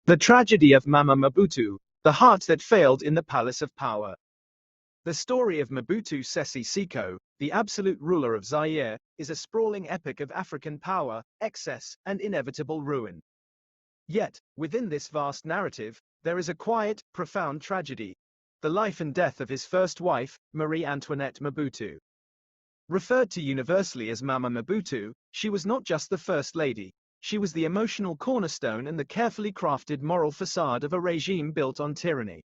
The tragedy of Mama Mobutu, the heart that failed in the palace of power. The story of Mobutu Sese Seko, the absolute ruler of Zaire, is a sprawling epic of African power, excess, and inevitable ruin. Yet, within this vast narrative, there is a quiet, profound tragedy: the life and death of his first wife, Marie-Antoinette Mobutu. Referred to universally as Mama Mobutu, she was not just the first lady. She was the emotional cornerstone and the carefully crafted moral facade of a regime built on tyranny.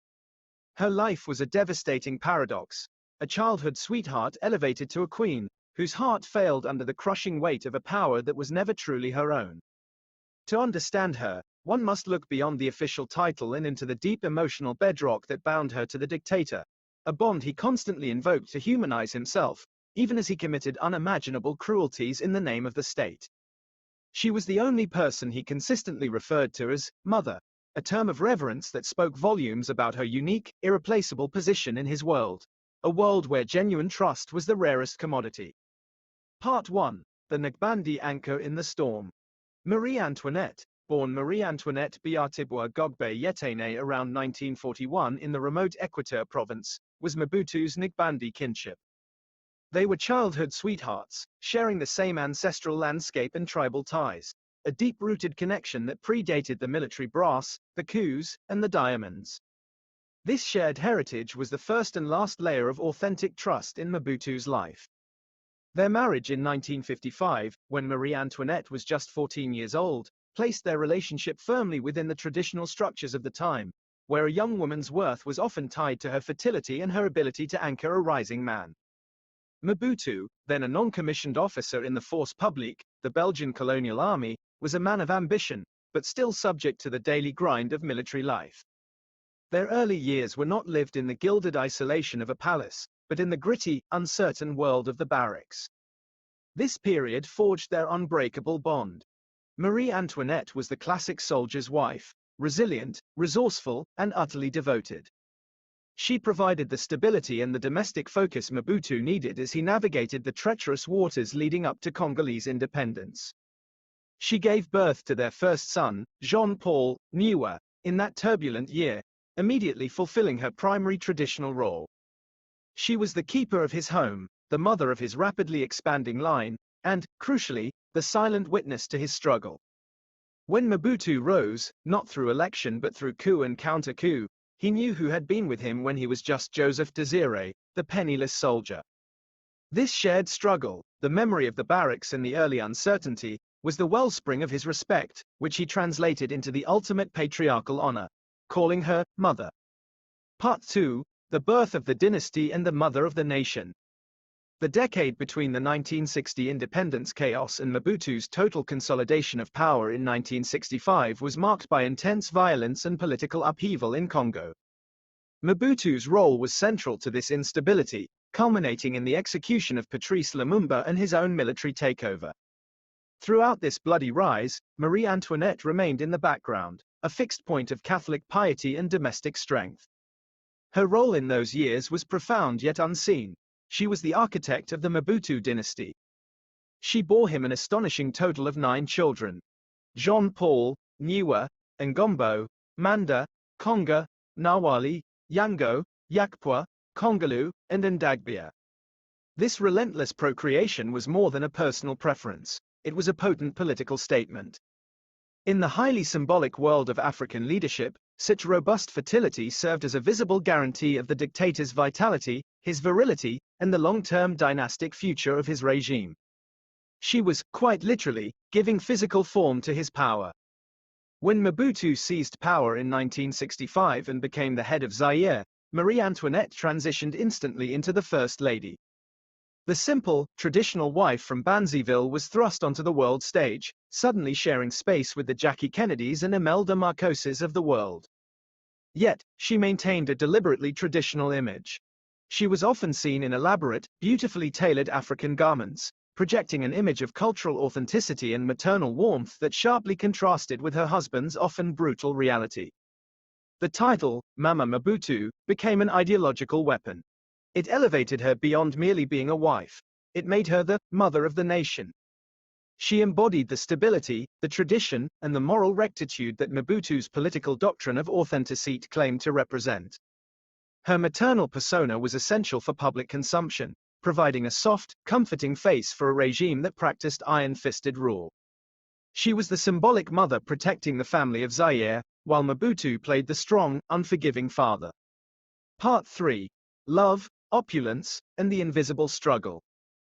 Her life was a devastating paradox: a childhood sweetheart elevated to a queen, whose heart failed under the crushing weight of a power that was never truly her own. To understand her, one must look beyond the official title and into the deep emotional bedrock that bound her to the dictator, a bond he constantly invoked to humanize himself, even as he committed unimaginable cruelties in the name of the state. She was the only person he consistently referred to as mother, a term of reverence that spoke volumes about her unique, irreplaceable position in his world, a world where genuine trust was the rarest commodity. Part 1. The Ngbandi Anchor in the Storm. Marie-Antoinette, born Marie-Antoinette Biatibwa Gogbe Yetene around 1941 in the remote Equateur province, was Mobutu's Ngbandi kinship. They were childhood sweethearts, sharing the same ancestral landscape and tribal ties, a deep-rooted connection that predated the military brass, the coups, and the diamonds. This shared heritage was the first and last layer of authentic trust in Mobutu's life. Their marriage in 1955, when Marie-Antoinette was just 14 years old, placed their relationship firmly within the traditional structures of the time, where a young woman's worth was often tied to her fertility and her ability to anchor a rising man. Mobutu, then a non-commissioned officer in the Force Publique, the Belgian colonial army, was a man of ambition, but still subject to the daily grind of military life. Their early years were not lived in the gilded isolation of a palace, but in the gritty, uncertain world of the barracks. This period forged their unbreakable bond. Marie-Antoinette was the classic soldier's wife, resilient, resourceful, and utterly devoted. She provided the stability and the domestic focus Mobutu needed as he navigated the treacherous waters leading up to Congolese independence. She gave birth to their first son, Jean-Paul, Niwa, in that turbulent year, immediately fulfilling her primary traditional role. She was the keeper of his home, the mother of his rapidly expanding line, and, crucially, the silent witness to his struggle. When Mobutu rose, not through election but through coup and counter-coup, he knew who had been with him when he was just Joseph Desire, the penniless soldier. This shared struggle, the memory of the barracks and the early uncertainty, was the wellspring of his respect, which he translated into the ultimate patriarchal honor, calling her mother. Part 2. The birth of the dynasty and the mother of the nation. The decade between the 1960 independence chaos and Mobutu's total consolidation of power in 1965 was marked by intense violence and political upheaval in Congo. Mobutu's role was central to this instability, culminating in the execution of Patrice Lumumba and his own military takeover. Throughout this bloody rise, Marie-Antoinette remained in the background, a fixed point of Catholic piety and domestic strength. Her role in those years was profound yet unseen. She was the architect of the Mobutu dynasty. She bore him an astonishing total of 9 children: Jean-Paul, Niwa, Ngombo, Manda, Konga, Nawali, Yango, Yakpwa, Kongalu, and Ndagbia. This relentless procreation was more than a personal preference. It was a potent political statement. In the highly symbolic world of African leadership, such robust fertility served as a visible guarantee of the dictator's vitality, his virility, and the long-term dynastic future of his regime. She was, quite literally, giving physical form to his power. When Mobutu seized power in 1965 and became the head of Zaire, Marie-Antoinette transitioned instantly into the First Lady. The simple, traditional wife from Banziville was thrust onto the world stage, suddenly sharing space with the Jackie Kennedys and Imelda Marcoses of the world. Yet, she maintained a deliberately traditional image. She was often seen in elaborate, beautifully tailored African garments, projecting an image of cultural authenticity and maternal warmth that sharply contrasted with her husband's often brutal reality. The title, Mama Mobutu, became an ideological weapon. It elevated her beyond merely being a wife. It made her the mother of the nation. She embodied the stability, the tradition, and the moral rectitude that Mobutu's political doctrine of authenticity claimed to represent. Her maternal persona was essential for public consumption, providing a soft, comforting face for a regime that practiced iron-fisted rule. She was the symbolic mother protecting the family of Zaire, while Mobutu played the strong, unforgiving father. Part 3. Love, Opulence, and the Invisible Struggle.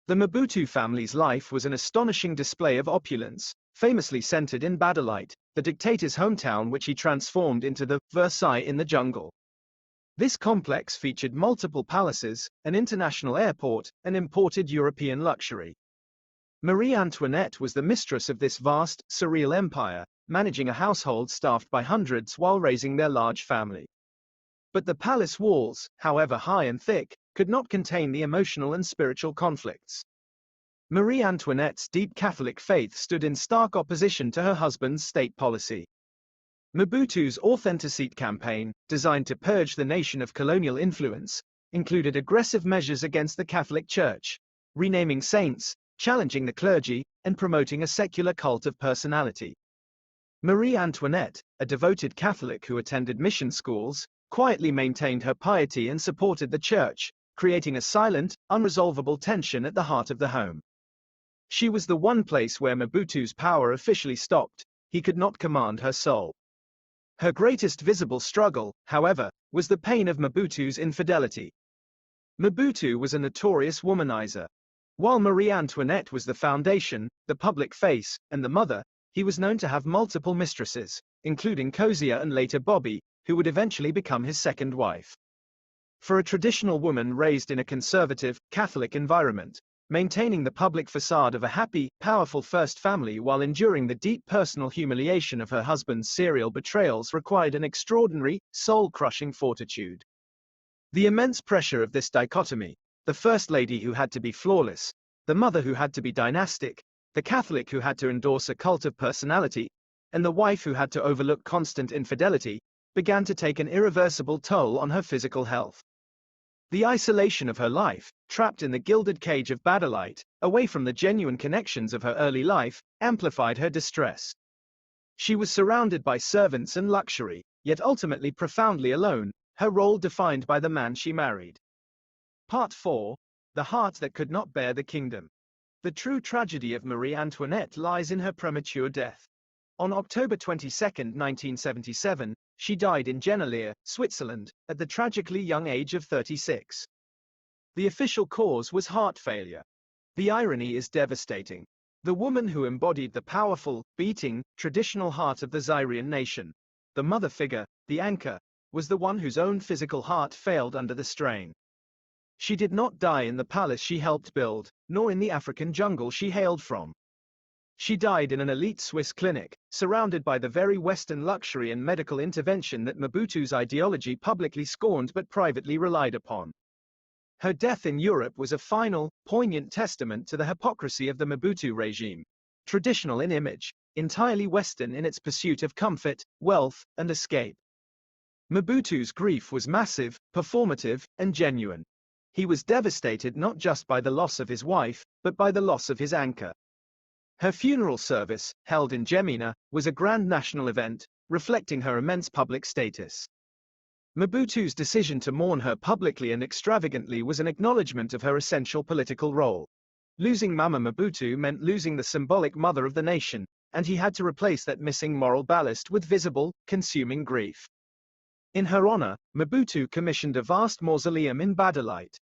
The Mobutu family's life was an astonishing display of opulence, famously centered in Badalite, the dictator's hometown which he transformed into the Versailles in the jungle. This complex featured multiple palaces, an international airport, and imported European luxury. Marie-Antoinette was the mistress of this vast, surreal empire, managing a household staffed by hundreds while raising their large family. But the palace walls, however high and thick, could not contain the emotional and spiritual conflicts. Marie-Antoinette's deep Catholic faith stood in stark opposition to her husband's state policy. Mobutu's authenticity campaign, designed to purge the nation of colonial influence, included aggressive measures against the Catholic Church, renaming saints, challenging the clergy, and promoting a secular cult of personality. Marie-Antoinette, a devoted Catholic who attended mission schools, quietly maintained her piety and supported the church, creating a silent, unresolvable tension at the heart of the home. She was the one place where Mobutu's power officially stopped. He could not command her soul. Her greatest visible struggle, however, was the pain of Mobutu's infidelity. Mobutu was a notorious womanizer. While Marie-Antoinette was the foundation, the public face, and the mother, he was known to have multiple mistresses, including Kozia and later Bobby, who would eventually become his second wife. For a traditional woman raised in a conservative, Catholic environment, maintaining the public facade of a happy, powerful first family while enduring the deep personal humiliation of her husband's serial betrayals required an extraordinary, soul-crushing fortitude. The immense pressure of this dichotomy, the first lady who had to be flawless, the mother who had to be dynastic, the Catholic who had to endorse a cult of personality, and the wife who had to overlook constant infidelity, began to take an irreversible toll on her physical health. The isolation of her life, trapped in the gilded cage of Badalite, away from the genuine connections of her early life, amplified her distress. She was surrounded by servants and luxury, yet ultimately profoundly alone, her role defined by the man she married. Part 4. The Heart That Could Not Bear the Kingdom. The true tragedy of Marie-Antoinette lies in her premature death. On October 22, 1977, she died in Genolier, Switzerland, at the tragically young age of 36. The official cause was heart failure. The irony is devastating. The woman who embodied the powerful, beating, traditional heart of the Zairean nation, the mother figure, the anchor, was the one whose own physical heart failed under the strain. She did not die in the palace she helped build, nor in the African jungle she hailed from. She died in an elite Swiss clinic, surrounded by the very Western luxury and medical intervention that Mobutu's ideology publicly scorned but privately relied upon. Her death in Europe was a final, poignant testament to the hypocrisy of the Mobutu regime. Traditional in image, entirely Western in its pursuit of comfort, wealth, and escape. Mobutu's grief was massive, performative, and genuine. He was devastated not just by the loss of his wife, but by the loss of his anchor. Her funeral service, held in Gemina, was a grand national event, reflecting her immense public status. Mobutu's decision to mourn her publicly and extravagantly was an acknowledgement of her essential political role. Losing Mama Mobutu meant losing the symbolic mother of the nation, and he had to replace that missing moral ballast with visible, consuming grief. In her honor, Mobutu commissioned a vast mausoleum in Badalite.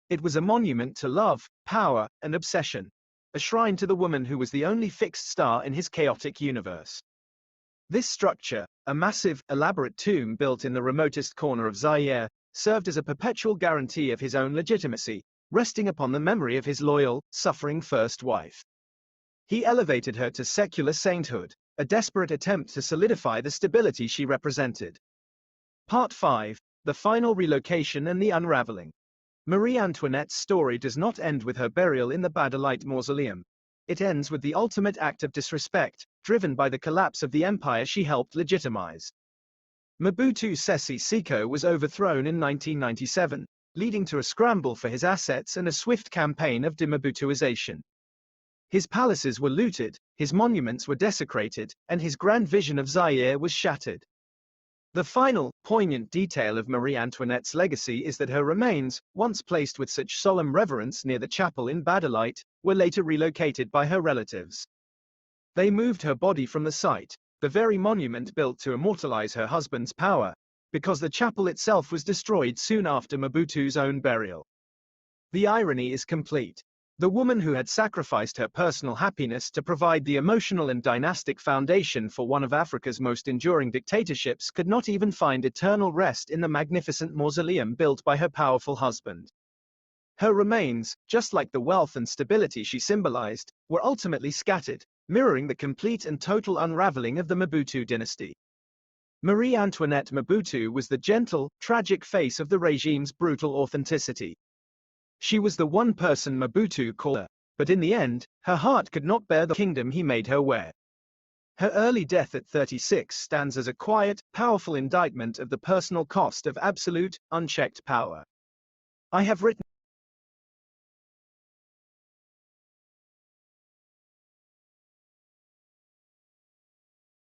It was a monument to love, power, and obsession. A shrine to the woman who was the only fixed star in his chaotic universe. This structure, a massive, elaborate tomb built in the remotest corner of Zaire, served as a perpetual guarantee of his own legitimacy, resting upon the memory of his loyal, suffering first wife. He elevated her to secular sainthood, a desperate attempt to solidify the stability she represented. Part 5. The Final Relocation and the Unraveling. Marie-Antoinette's story does not end with her burial in the Badalite mausoleum. It ends with the ultimate act of disrespect, driven by the collapse of the empire she helped legitimize. Mobutu Sese Seko was overthrown in 1997, leading to a scramble for his assets and a swift campaign of demobutuization. His palaces were looted, his monuments were desecrated, and his grand vision of Zaire was shattered. The final, poignant detail of Marie Antoinette's legacy is that her remains, once placed with such solemn reverence near the chapel in Badalite, were later relocated by her relatives. They moved her body from the site, the very monument built to immortalize her husband's power, because the chapel itself was destroyed soon after Mobutu's own burial. The irony is complete. The woman who had sacrificed her personal happiness to provide the emotional and dynastic foundation for one of Africa's most enduring dictatorships could not even find eternal rest in the magnificent mausoleum built by her powerful husband. Her remains, just like the wealth and stability she symbolized, were ultimately scattered, mirroring the complete and total unraveling of the Mobutu dynasty. Marie-Antoinette Mobutu was the gentle, tragic face of the regime's brutal authenticity. She was the one person Mobutu called her, but in the end, her heart could not bear the kingdom he made her wear. Her early death at 36 stands as a quiet, powerful indictment of the personal cost of absolute, unchecked power. I have written